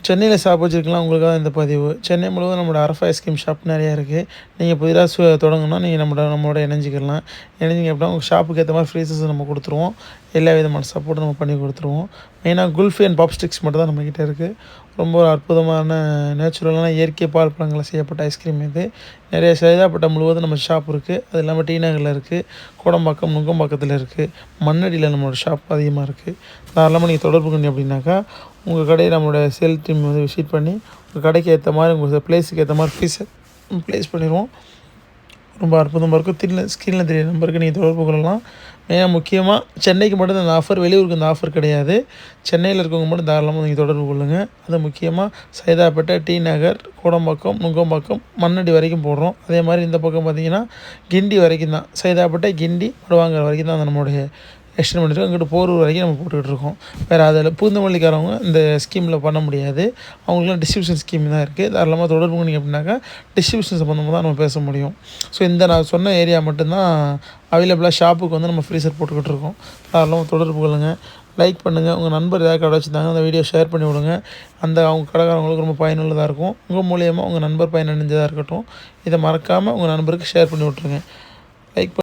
சென்னையில் ஷாப் வச்சுருக்கலாம் உங்களுக்காக இந்த பதிவு. சென்னை முழுவதும் நம்மளோட அரஃபா ஐஸ்கிரீம் ஷாப் நிறையா இருக்குது. நீங்கள் புதிதாக தொடங்கணும்னா நீங்கள் நம்மளோட இணைஞ்சிக்கலாம். இணைஞ்சிங்க அப்படின்னா உங்கள் ஷாப்புக்கு ஏற்ற மாதிரி ஃப்ரீசஸ் நம்ம கொடுத்துருவோம். எல்லா விதமான சப்போர்ட்டும் நம்ம பண்ணி கொடுத்துருவோம். மெயினாக குல்ஃபி அண்ட் பாப் ஸ்டிக்ஸ் மட்டும் தான் நம்மக்கிட்ட இருக்குது. ரொம்ப ஒரு அற்புதமான நேச்சுரலான இயற்கை பால் பழங்களை செய்யப்பட்ட ஐஸ்கிரீம் இது. நிறைய சைதாப்பேட்டை முழுவதும் நம்ம ஷாப் இருக்குது. அது இல்லாமல் டி நகரில் இருக்குது, கோடம்பாக்கம், நுங்கம்பாக்கத்தில் இருக்குது, மண்ணடியில் நம்மளோட ஷாப் அதிகமாக இருக்குது. தாராளமாக நீங்கள் தொடர்பு கொண்டீங்க அப்படின்னாக்கா உங்கள் கடையை நம்மளோட சேல் டீம் வந்து விசிட் பண்ணி உங்கள் கடைக்கு ஏற்ற மாதிரி உங்கள் ப்ளேஸுக்கு ஏற்ற மாதிரி ஃபீஸை ப்ளேஸ் பண்ணிடுவோம். ரொம்ப அற்புதமாக இருக்கும். ஸ்க்ரீனில் தெரிய நம்பருக்கு நீங்கள் தொடர்பு கொள்ளலாம். மெயினாக முக்கியமாக சென்னைக்கு மட்டும் இந்த ஆஃபர், வெளியூருக்கு இந்த ஆஃபர் கிடையாது. சென்னையில் இருக்கவங்க மட்டும் தாராளமாக நீங்கள் தொடர்பு கொள்ளுங்கள். அது முக்கியமாக சைதாப்பேட்டை, டி நகர், கோடம்பாக்கம், நுங்கம்பாக்கம், மண்ணடி வரைக்கும் போடுறோம். அதே மாதிரி இந்த பக்கம் பார்த்திங்கன்னா கிண்டி வரைக்கும் தான். சைதாப்பேட்டை, கிண்டி, வடுவாங்கல் வரைக்கும் தான் நம்மளுடைய எக்ஸ்டெண்ட் பண்ணிட்டு அங்கிட்டு போரூர் வரைக்கும் நம்ம போட்டுக்கிட்டு இருக்கோம். வேறு அதில் பூந்தமல்லிக்காரவங்க இந்த ஸ்கீமில் பண்ண முடியாது. அவங்களுக்குலாம் டிஸ்ட்ரிபியூஷன் ஸ்கீம் தான் இருக்குது. தாராளமாக தொடர்பு பண்ணிங்க அப்படின்னாக்கா டிஸ்ட்ரிபியூஷன் சம்மந்தமாக தான் நம்ம பேச முடியும். ஸோ இந்த நான் சொன்ன ஏரியா மட்டும்தான் அவைலபிளாக ஷாப்புக்கு வந்து நம்ம ஃப்ரீசர் போட்டுக்கிட்டு இருக்கோம். தாராளமாக தொடர்பு கொள்ளுங்கள். லைக் பண்ணுங்கள். உங்கள் நண்பர் ஏதாவது கடை வச்சுருந்தாங்க அந்த வீடியோ ஷேர் பண்ணி விடுங்க. அவங்க கடைக்காரங்களுக்கு ரொம்ப பயனுள்ளதாக இருக்கும். உங்கள் மூலியமாக உங்கள் நண்பர் பயனடைஞ்சதாக இருக்கட்டும். இதை மறக்காமல் உங்கள் நண்பருக்கு ஷேர் பண்ணி விட்ருங்க. லைக்